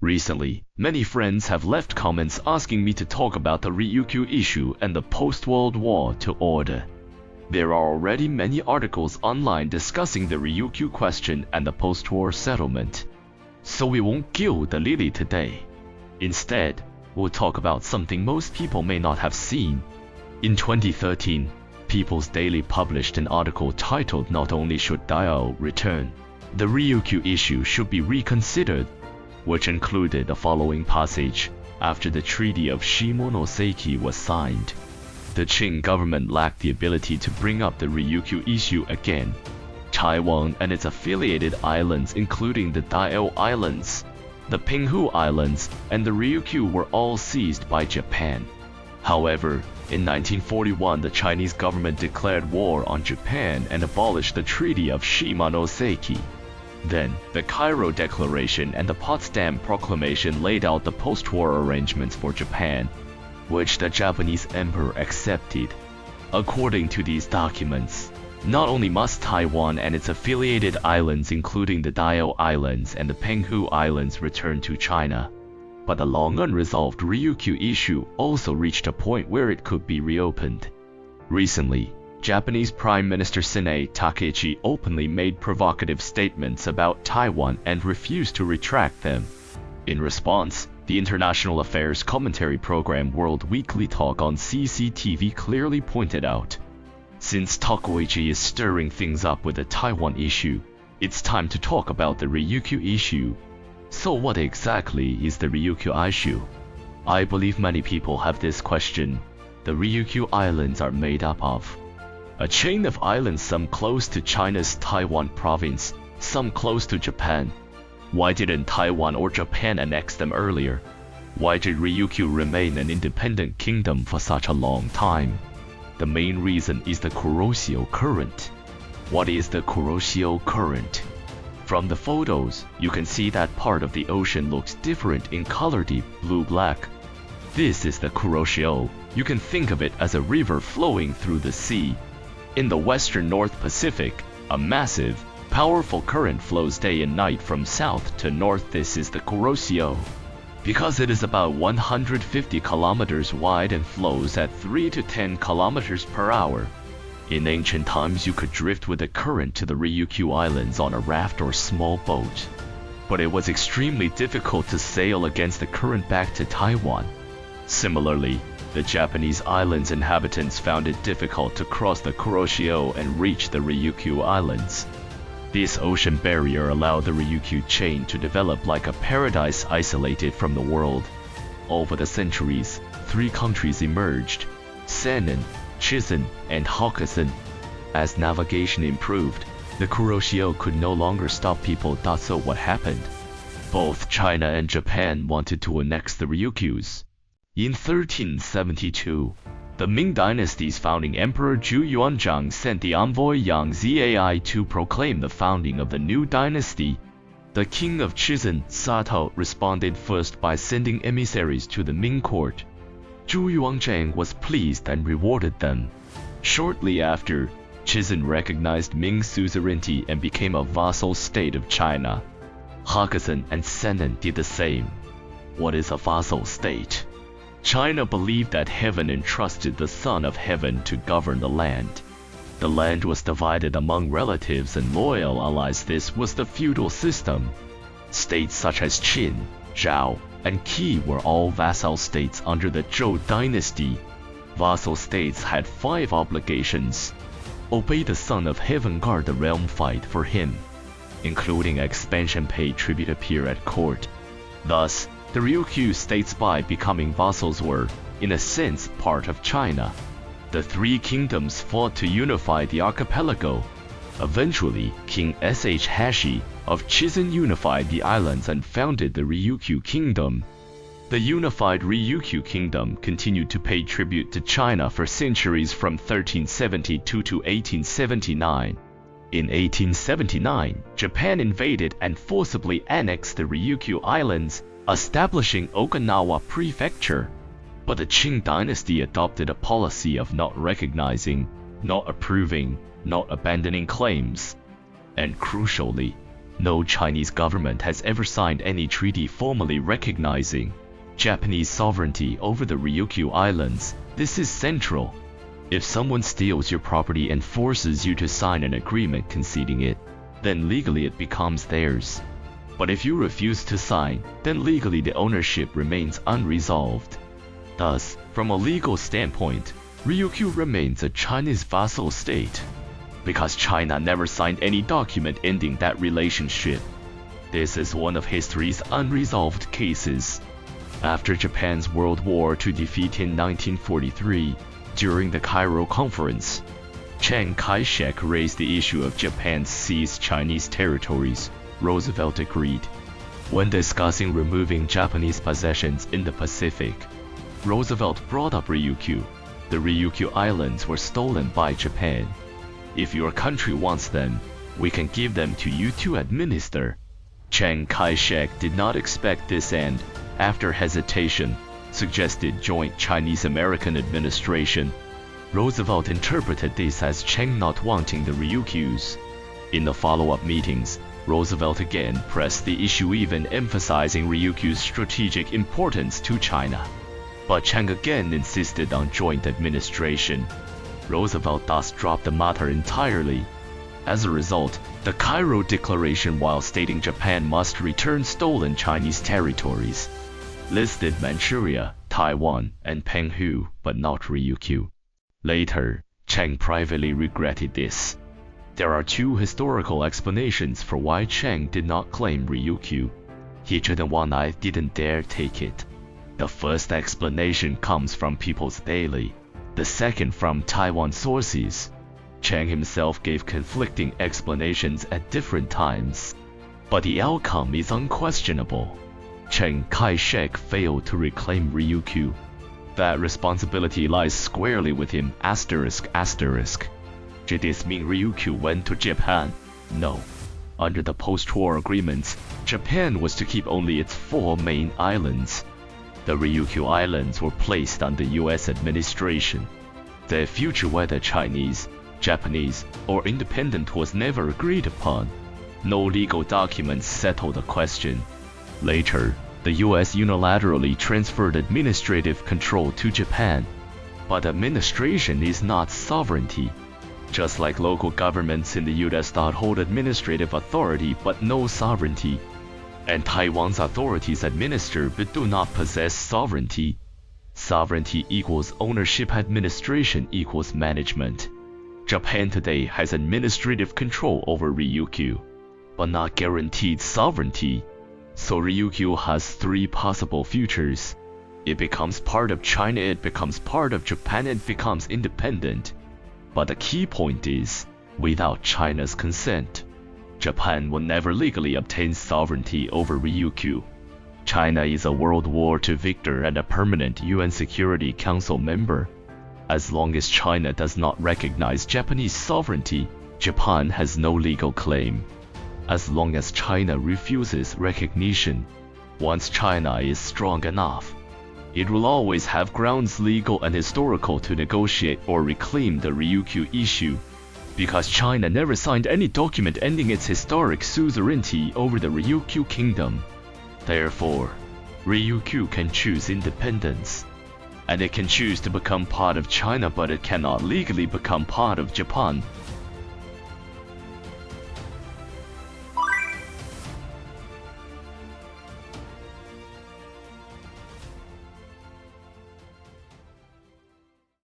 Recently, many friends have left comments asking me to talk about the Ryukyu issue and the post-World War II order. There are already many articles online discussing the Ryukyu question and the post-war settlement. So we won't gild the lily today. Instead, we'll talk about something most people may not have seen. In 2013, People's Daily published an article titled "Not only should Daiao return, the Ryukyu issue should be reconsidered," which included the following passage. After the Treaty of Shimonoseki was signed, the Qing government lacked the ability to bring up the Ryukyu issue again. Taiwan and its affiliated islands, including the Daiao Islands, the Pinghu Islands, and the Ryukyu, were all seized by Japan. However, in 1941, the Chinese government declared war on Japan and abolished the Treaty of Shimonoseki. Then, the Cairo Declaration and the Potsdam Proclamation laid out the post-war arrangements for Japan, which the Japanese emperor accepted. According to these documents, not only must Taiwan and its affiliated islands, including the Daiao Islands and the Penghu Islands, return to China, but the long unresolved Ryukyu issue also reached a point where it could be reopened. Recently, Japanese Prime Minister Sanae Takaichi openly made provocative statements about Taiwan and refused to retract them. In response, the international affairs commentary program World Weekly Talk on CCTV clearly pointed out, since Takaichi is stirring things up with the Taiwan issue, it's time to talk about the Ryukyu issue. So what exactly is the Ryukyu issue? I believe many people have this question. The Ryukyu Islands are made up of a chain of islands, some close to China's Taiwan province, some close to Japan. Why didn't Taiwan or Japan annex them earlier? Why did Ryukyu remain an independent kingdom for such a long time? The main reason is the Kuroshio Current. What is the Kuroshio Current? From the photos, you can see that part of the ocean looks different in color, deep blue-black. This is the Kuroshio. You can think of it as a river flowing through the sea. In the western North Pacific, a massive, powerful current flows day and night from south to north. This is the Kuroshio. Because it is about 150 kilometers wide and flows at 3 to 10 kilometers per hour. In ancient times, you could drift with the current to the Ryukyu Islands on a raft or small boat. But it was extremely difficult to sail against the current back to Taiwan. Similarly, the Japanese islands' inhabitants found it difficult to cross the Kuroshio and reach the Ryukyu Islands. This ocean barrier allowed the Ryukyu chain to develop like a paradise isolated from the world. Over the centuries, 3 countries emerged: Seinen, Chisen, and Hokkaido. As navigation improved, the Kuroshio could no longer stop people. So what happened? Both China and Japan wanted to annex the Ryukyus. In 1372, the Ming Dynasty's founding emperor Zhu Yuanzhang sent the envoy Yang Zai to proclaim the founding of the new dynasty. The king of Chisen, Sato, responded first by sending emissaries to the Ming court. Zhu Yuanzhang was pleased and rewarded them. Shortly after, Chisen recognized Ming's suzerainty and became a vassal state of China. Hokkaido and Seinen did the same. What is a vassal state? China believed that heaven entrusted the Son of Heaven to govern the land. The land was divided among relatives and loyal allies. This was the feudal system. States such as Qin, Zhao, and Qi were all vassal states under the Zhou dynasty. Vassal states had 5 obligations: obey the Son of Heaven, guard the realm, fight for him, including expansion, pay tribute, appear at court. Thus, the Ryukyu states, by becoming vassals, were, in a sense, part of China. The 3 kingdoms fought to unify the archipelago. Eventually, King Shi of Chisen unified the islands and founded the Ryukyu Kingdom. The unified Ryukyu Kingdom continued to pay tribute to China for centuries from 1372 to 1879. In 1879, Japan invaded and forcibly annexed the Ryukyu Islands, establishing Okinawa Prefecture. But the Qing dynasty adopted a policy of not recognizing, not approving, not abandoning claims, and crucially, No Chinese government has ever signed any treaty formally recognizing Japanese sovereignty over the Ryukyu Islands. This is central. If someone steals your property and forces you to sign an agreement conceding it, then legally it becomes theirs. But if you refuse to sign, then legally the ownership remains unresolved. Thus, from a legal standpoint, Ryukyu remains a Chinese vassal state, because China never signed any document ending that relationship. This is one of history's unresolved cases. After Japan's World War II defeat in 1943, during the Cairo Conference, Chiang Kai-shek raised the issue of Japan's seized Chinese territories. Roosevelt agreed. When discussing removing Japanese possessions in the Pacific, Roosevelt brought up Ryukyu. The Ryukyu Islands were stolen by Japan. If your country wants them, we can give them to you to administer. Chiang Kai-shek did not expect this and, after hesitation, suggested joint Chinese-American administration. Roosevelt interpreted this as Chiang not wanting the Ryukyus. In the follow-up meetings, Roosevelt again pressed the issue, even emphasizing Ryukyu's strategic importance to China. But Chiang again insisted on joint administration. Roosevelt thus dropped the matter entirely. As a result, the Cairo Declaration, while stating Japan must return stolen Chinese territories, listed Manchuria, Taiwan, and Penghu, but not Ryukyu. Later, Chiang privately regretted this. There are two historical explanations for why Chiang did not claim Ryukyu. He didn't dare take it. The first explanation comes from People's Daily, the second from Taiwan sources. Chiang himself gave conflicting explanations at different times, but the outcome is unquestionable. Chiang Kai-shek failed to reclaim Ryukyu. That responsibility lies squarely with him. Did this mean Ryukyu went to Japan? No. Under the post-war agreements, Japan was to keep only its 4 main islands. The Ryukyu Islands were placed under US administration. Their future, whether Chinese, Japanese, or independent, was never agreed upon. No legal documents settled the question. Later, the US unilaterally transferred administrative control to Japan. But administration is not sovereignty. Just like local governments in the US that hold administrative authority but no sovereignty. And Taiwan's authorities administer but do not possess sovereignty. Sovereignty equals ownership, administration equals management. Japan today has administrative control over Ryukyu, but not guaranteed sovereignty. So Ryukyu has 3 possible futures. It becomes part of China, it becomes part of Japan, it becomes independent. But the key point is, without China's consent, Japan will never legally obtain sovereignty over Ryukyu. China is a World War II victor and a permanent UN Security Council member. As long as China does not recognize Japanese sovereignty, Japan has no legal claim. As long as China refuses recognition, once China is strong enough, it will always have grounds, legal and historical, to negotiate or reclaim the Ryukyu issue. Because China never signed any document ending its historic suzerainty over the Ryukyu kingdom. Therefore, Ryukyu can choose independence. And it can choose to become part of China, but it cannot legally become part of Japan.